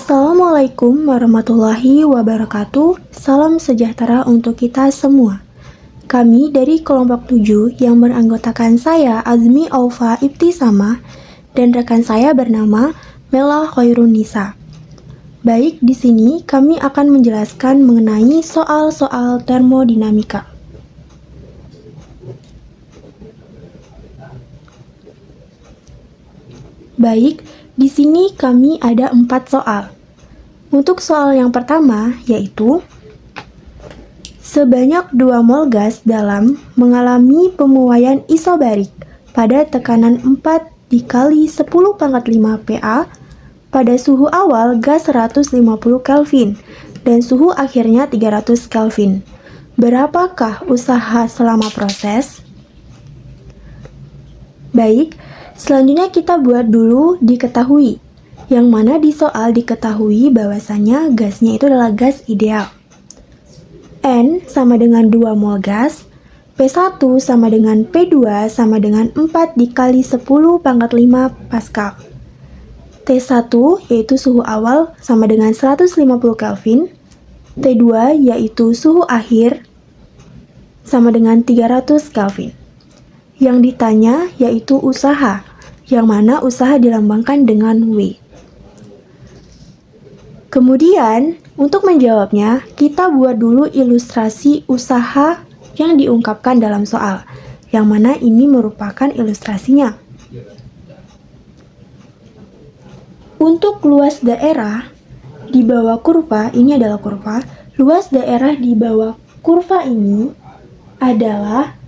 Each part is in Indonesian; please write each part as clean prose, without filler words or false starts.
Assalamualaikum warahmatullahi wabarakatuh. Salam sejahtera untuk kita semua. Kami dari kelompok 7 yang beranggotakan saya Azmi Aufa Ibtisamah dan rekan saya bernama Mela Khairunisa. Baik, di sini kami akan menjelaskan mengenai soal-soal termodinamika. Baik, di sini kami ada 4 soal. Untuk soal yang pertama yaitu sebanyak 2 mol gas dalam mengalami pemuaian isobarik pada tekanan 4 dikali 10⁵ Pa pada suhu awal gas 150 Kelvin dan suhu akhirnya 300 Kelvin. Berapakah usaha selama proses? Baik, selanjutnya kita buat dulu diketahui, yang mana di soal diketahui bahwasanya gasnya itu adalah gas ideal. N sama dengan 2 mol gas, P1 sama dengan P2 sama dengan 4 dikali 10⁵ Pascal. T1 yaitu suhu awal sama dengan 150 Kelvin, T2 yaitu suhu akhir sama dengan 300 Kelvin. Yang ditanya yaitu usaha, yang mana usaha dilambangkan dengan W. Kemudian, untuk menjawabnya, kita buat dulu ilustrasi usaha yang diungkapkan dalam soal, yang mana ini merupakan ilustrasinya. Untuk luas daerah di bawah kurva, ini adalah kurva, luas daerah di bawah kurva ini adalah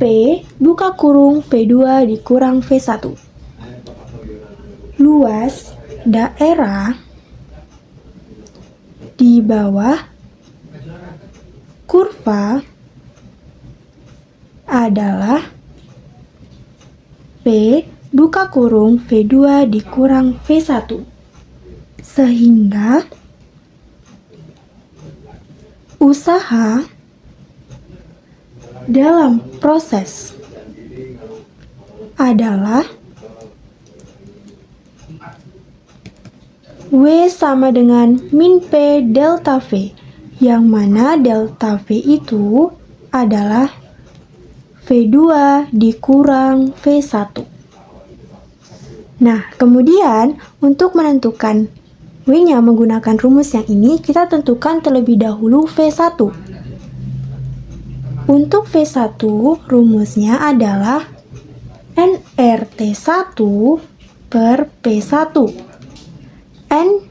P buka kurung V2 dikurang V1. Luas daerah di bawah kurva adalah P buka kurung V2 dikurang V1. Sehingga usaha dalam proses adalah W sama dengan min P delta V, yang mana delta V itu adalah V2 dikurang V1. Nah, kemudian untuk menentukan W-nya menggunakan rumus yang ini, kita tentukan terlebih dahulu V1. Untuk V1, rumusnya adalah nRT1 per P1. N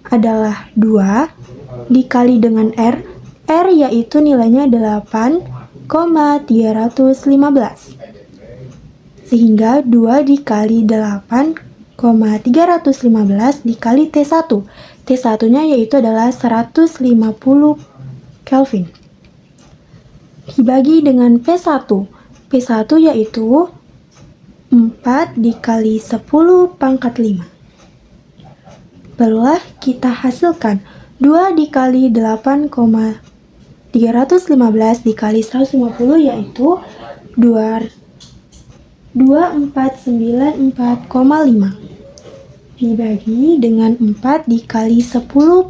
adalah 2 dikali dengan R. R yaitu nilainya 8,315. Sehingga 2 dikali 8,315 dikali T1. T1-nya yaitu adalah 150 Kelvin. Dibagi dengan P1. P1 yaitu 4 dikali 10⁵. Barulah kita hasilkan 2 dikali 8,315 dikali 150 yaitu 2494,5 dibagi dengan 4 dikali 10⁵.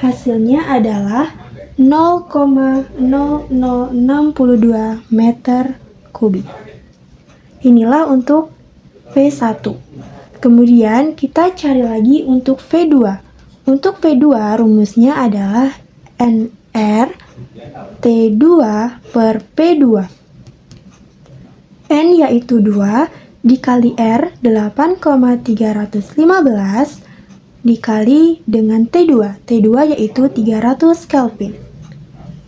Hasilnya adalah 0,0062 meter kubik. Inilah untuk V1. Kemudian kita cari lagi untuk V2. Untuk V2 rumusnya adalah NR T2 per P2. N yaitu 2 dikali R 8,315 dikali dengan T2. T2 yaitu 300 Kelvin.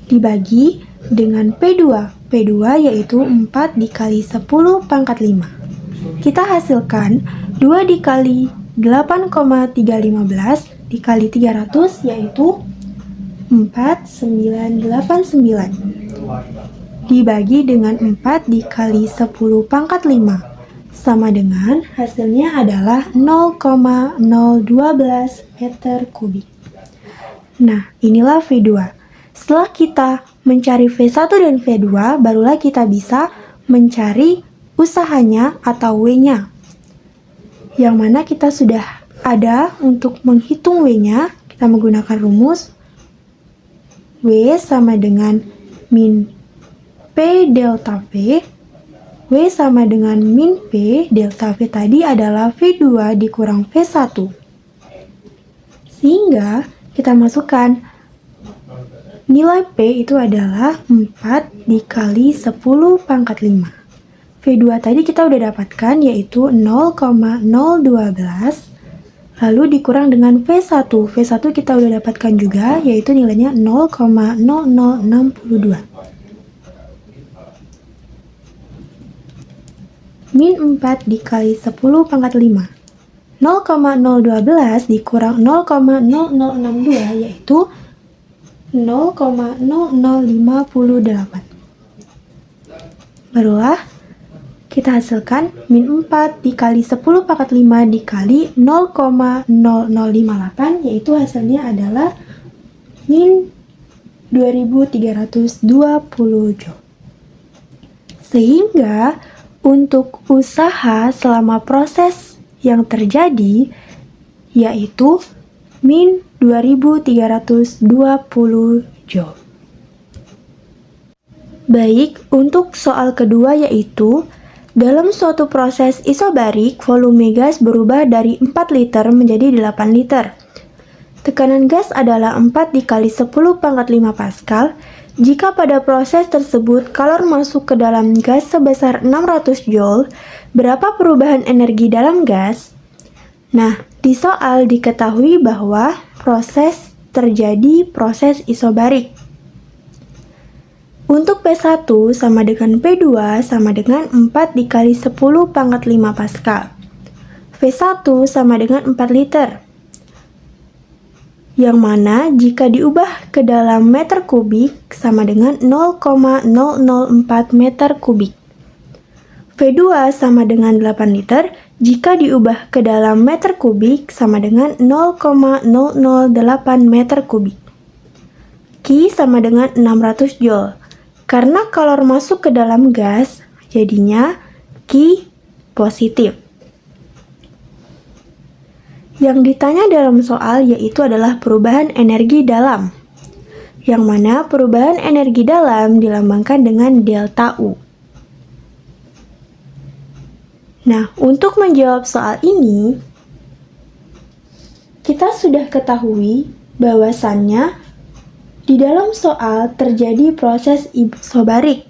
Dibagi dengan P2. P2 yaitu 4 dikali 10⁵. Kita hasilkan 2 dikali 8,315 dikali 300 yaitu 4989. Dibagi dengan 4 dikali 10⁵ sama dengan hasilnya adalah 0,012 meter kubik. Nah, inilah V2. Setelah kita mencari V1 dan V2, barulah kita bisa mencari usahanya atau W-nya. Yang mana kita sudah ada untuk menghitung W-nya, kita menggunakan rumus W sama dengan min P delta V. W sama dengan min P delta V tadi adalah V2 dikurang V1. Sehingga kita masukkan nilai P itu adalah 4 dikali 10 pangkat 5. V2 tadi kita udah dapatkan yaitu 0,012 lalu dikurang dengan V1. V1 kita udah dapatkan juga yaitu nilainya 0,0062. Min 4 dikali 10 pangkat 5. 0,012 dikurang 0,0062 yaitu 0,0058. Barulah kita hasilkan min 4 dikali 10 pangkat 5 dikali 0,0058 yaitu hasilnya adalah min 2320 Joule. Sehingga untuk usaha selama proses yang terjadi yaitu min 2320 Joule. Baik, untuk soal kedua yaitu dalam suatu proses isobarik, volume gas berubah dari 4 liter menjadi 8 liter. Tekanan gas adalah 4 dikali 10 pangkat 5 Pascal. Jika pada proses tersebut kalor masuk ke dalam gas sebesar 600 Joule, berapa perubahan energi dalam gas? Nah, di soal diketahui bahwa terjadi proses isobarik. Untuk P1 sama dengan P2 sama dengan 4 dikali 10 pangkat 5 Pascal. V1 sama dengan 4 liter. Yang mana jika diubah ke dalam meter kubik sama dengan 0,004 meter kubik. V2 sama dengan 8 liter, jika diubah ke dalam meter kubik sama dengan 0,008 meter kubik. Q sama dengan 600 Joule. Karena kalor masuk ke dalam gas, jadinya Q positif. Yang ditanya dalam soal yaitu adalah perubahan energi dalam. Yang mana perubahan energi dalam dilambangkan dengan delta U. Nah, untuk menjawab soal ini, kita sudah ketahui bahwasannya di dalam soal terjadi proses isobarik,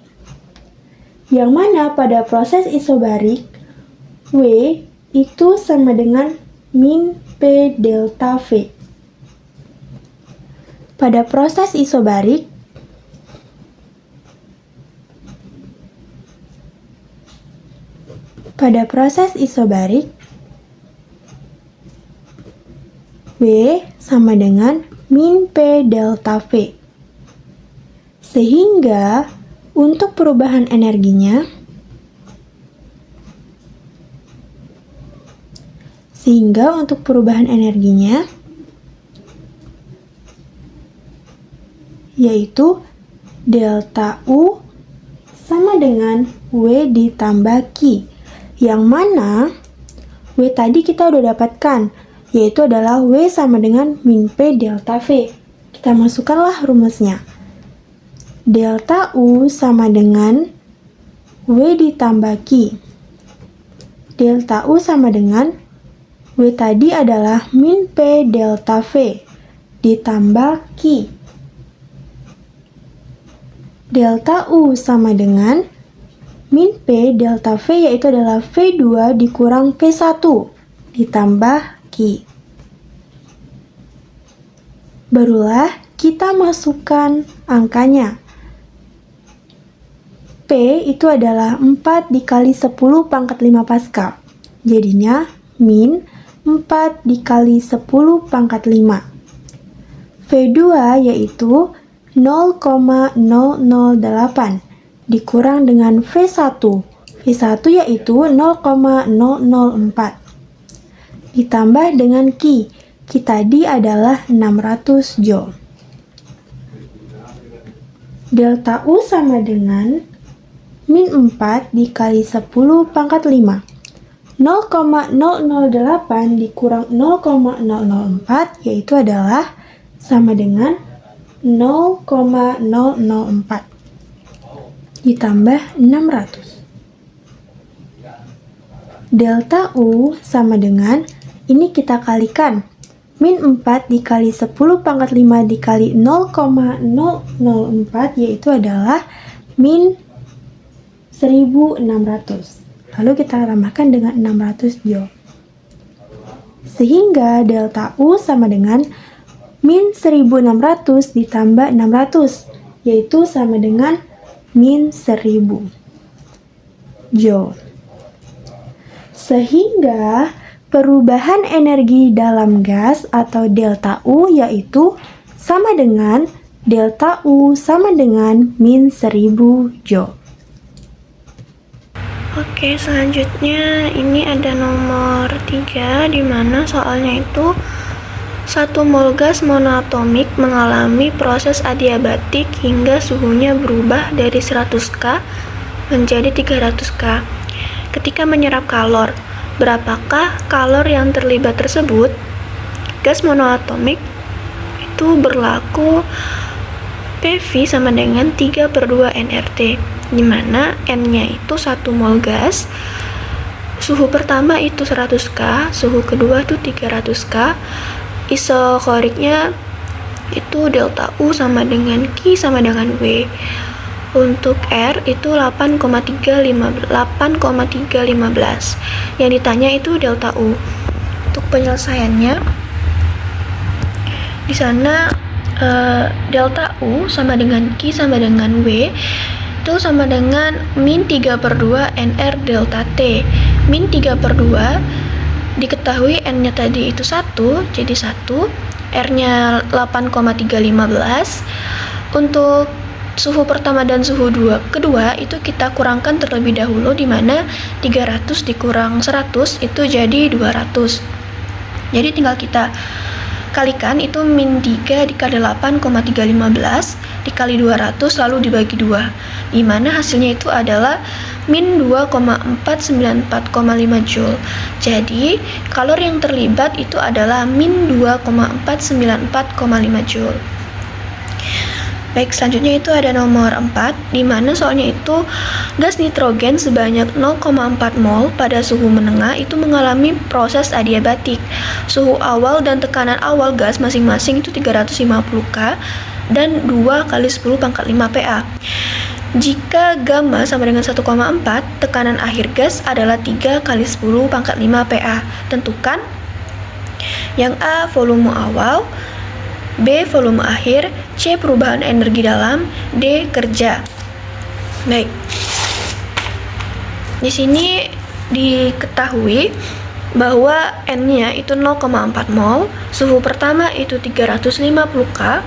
yang mana pada proses isobarik, W itu sama dengan min P delta V. Pada proses isobarik, W sama dengan min P delta V. Sehingga untuk perubahan energinya yaitu delta U sama dengan W ditambah Q. Yang mana W tadi kita udah dapatkan, yaitu adalah W sama dengan min P delta V. Kita masukkanlah rumusnya. Delta U sama dengan W ditambah Q. Delta U sama dengan W tadi adalah min P delta V ditambah Q. Delta U sama dengan min P delta V yaitu adalah V2 dikurang V1 ditambah Q. Barulah kita masukkan angkanya. P itu adalah 4 dikali 10 pangkat 5 Pascal. Jadinya min 4 dikali 10 pangkat 5. V2 yaitu 0,008 dikurang dengan V1. V1 yaitu 0,004. Ditambah dengan Q. Q tadi adalah 600 Joule. Delta U sama dengan min 4 dikali 10 pangkat 5. 0,008 dikurang 0,004 yaitu adalah sama dengan 0,004 ditambah 600. Delta U sama dengan, ini kita kalikan, min 4 dikali 10 pangkat 5 dikali 0,004 yaitu adalah min 1600. Lalu kita tambahkan dengan 600 joule. Sehingga delta U sama dengan min 1600 ditambah 600 yaitu sama dengan min 1000 joule. Sehingga perubahan energi dalam gas atau delta U yaitu sama dengan delta U sama dengan min 1000 joule. Oke, selanjutnya ini ada nomor 3 di mana soalnya itu 1 mol gas monoatomik mengalami proses adiabatik hingga suhunya berubah dari 100K menjadi 300K. Ketika menyerap kalor, berapakah kalor yang terlibat tersebut? Gas monoatomik itu berlaku PV sama dengan 3/2 nRT, di mana N-nya itu 1 mol gas, suhu pertama itu 100K, suhu kedua itu 300K, isokoriknya itu delta U sama dengan Q sama dengan W. Untuk R itu 8,315. Yang ditanya itu delta U. Untuk penyelesaiannya di sana delta U sama dengan Q sama dengan W itu sama dengan min 3/2 NR delta T. Min 3/2 diketahui N-nya tadi itu 1, jadi 1, R-nya 8,315. Untuk suhu pertama dan suhu kedua itu kita kurangkan terlebih dahulu, di mana 300 dikurang 100 itu jadi 200. Jadi tinggal kita kalikan, itu min 3 dikali 8,315 dikali 200 lalu dibagi 2, di mana hasilnya itu adalah min 2,494,5 joule. Jadi kalor yang terlibat itu adalah min 2,494,5 joule. Baik, selanjutnya itu ada nomor 4, di mana soalnya itu gas nitrogen sebanyak 0,4 mol pada suhu menengah itu mengalami proses adiabatik. Suhu awal dan tekanan awal gas masing-masing itu 350K dan 2 kali 10 pangkat 5 PA. Jika gamma sama dengan 1,4, tekanan akhir gas adalah 3 kali 10 pangkat 5 PA. Tentukan yang A volume awal, B volume akhir, C perubahan energi dalam, D kerja. Baik. Di sini diketahui bahwa N-nya itu 0,4 mol, suhu pertama itu 350K,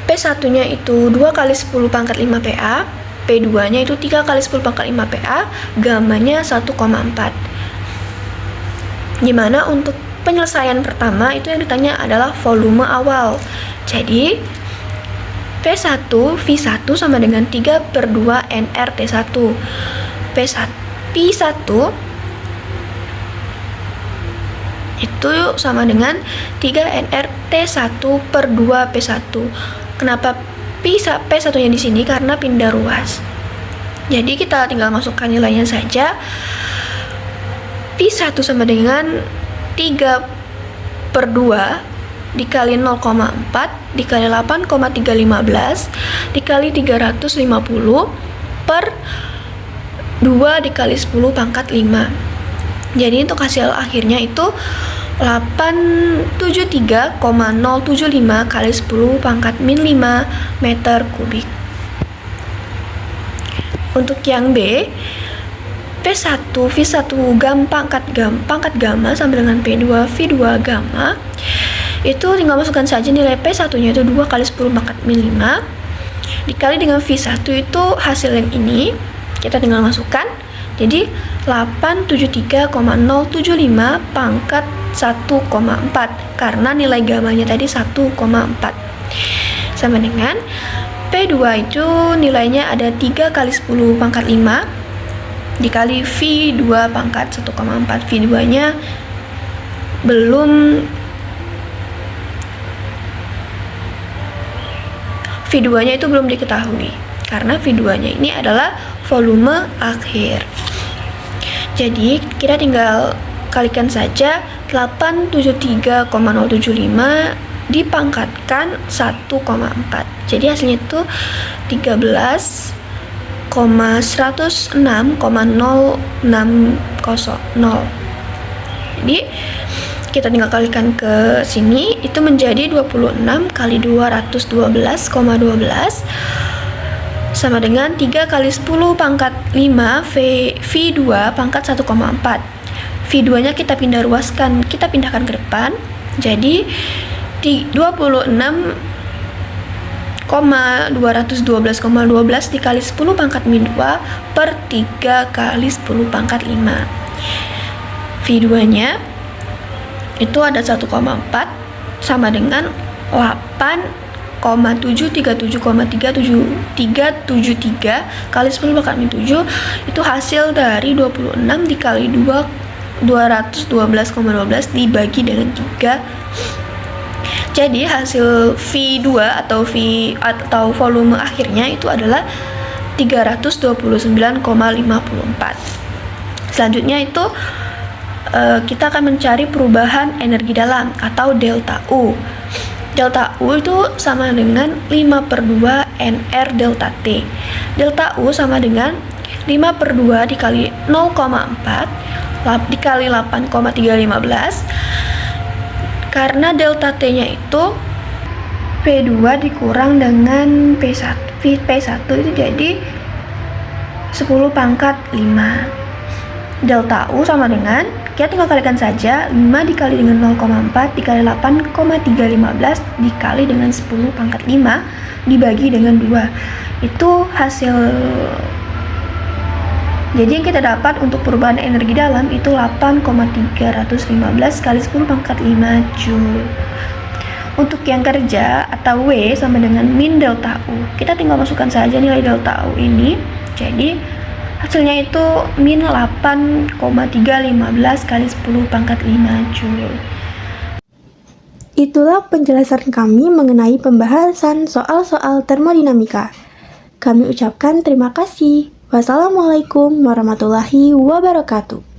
P1-nya itu 2 kali 10 pangkat 5 PA, P2-nya itu 3 kali 10 pangkat 5 PA, gammanya 1,4. Dimana untuk penyelesaian pertama itu yang ditanya adalah volume awal. Jadi P1 V1 sama dengan 3/2 nRT1. P1 itu sama dengan 3 nRT1/2 P1. Kenapa P1-nya di sini? Karena pindah ruas. Jadi kita tinggal masukkan nilainya saja. P1 sama dengan 3/2 dikali 0,4 dikali 8,315 dikali 350 per 2 dikali 10 pangkat 5. Jadi untuk hasil akhirnya itu 873,075 kali 10 pangkat min 5 meter kubik. Untuk yang B, P1 V1 pangkat gamma sama dengan P2 V2 gamma, itu tinggal masukkan saja nilai P1-nya itu 2 kali 10 pangkat min 5 dikali dengan V1 itu hasil yang ini, kita tinggal masukkan, jadi 873,075 pangkat 1,4 karena nilai gammanya tadi 1,4 sama dengan P2 itu nilainya ada 3 kali 10 pangkat 5 dikali V2 pangkat 1,4. V2-nya itu belum diketahui karena V2-nya ini adalah volume akhir. Jadi kita tinggal kalikan saja 873,075 dipangkatkan 1,4. Jadi hasilnya itu 13,106,060. Jadi kita tinggal kalikan ke sini, itu menjadi 26 kali 212,12 sama dengan 3 kali 10 pangkat 5 V2 pangkat 1,4. V2-nya kita pindahkan ke depan, jadi 26,212,12 dikali 10 pangkat min 2 per 3 kali 10 pangkat 5. V2-nya itu ada 1,4 sama dengan 8,737,373 kali 10 pangkat min 7, itu hasil dari 26 dikali 212,12 dibagi dengan 3. Jadi hasil V2 atau volume akhirnya itu adalah 329,54. Selanjutnya itu kita akan mencari perubahan energi dalam atau delta U. Delta U itu sama dengan 5/2 NR delta T. Delta U sama dengan 5/2 dikali 0,4 dikali 8,315. Karena delta T-nya itu P2 dikurang dengan P1. P1 itu jadi 10 pangkat 5. Delta U sama dengan, kita tinggal kalikan saja, 5 dikali dengan 0,4 dikali 8,315 dikali dengan 10 pangkat 5 dibagi dengan 2. Itu hasil. Jadi yang kita dapat untuk perubahan energi dalam itu 8,315 kali 10 pangkat 5 Joule. Untuk yang kerja atau W sama dengan min delta U. Kita tinggal masukkan saja nilai delta U ini. Jadi hasilnya itu min 8,315 kali 10 pangkat 5 Joule. Itulah penjelasan kami mengenai pembahasan soal-soal termodinamika. Kami ucapkan terima kasih. Wassalamualaikum warahmatullahi wabarakatuh.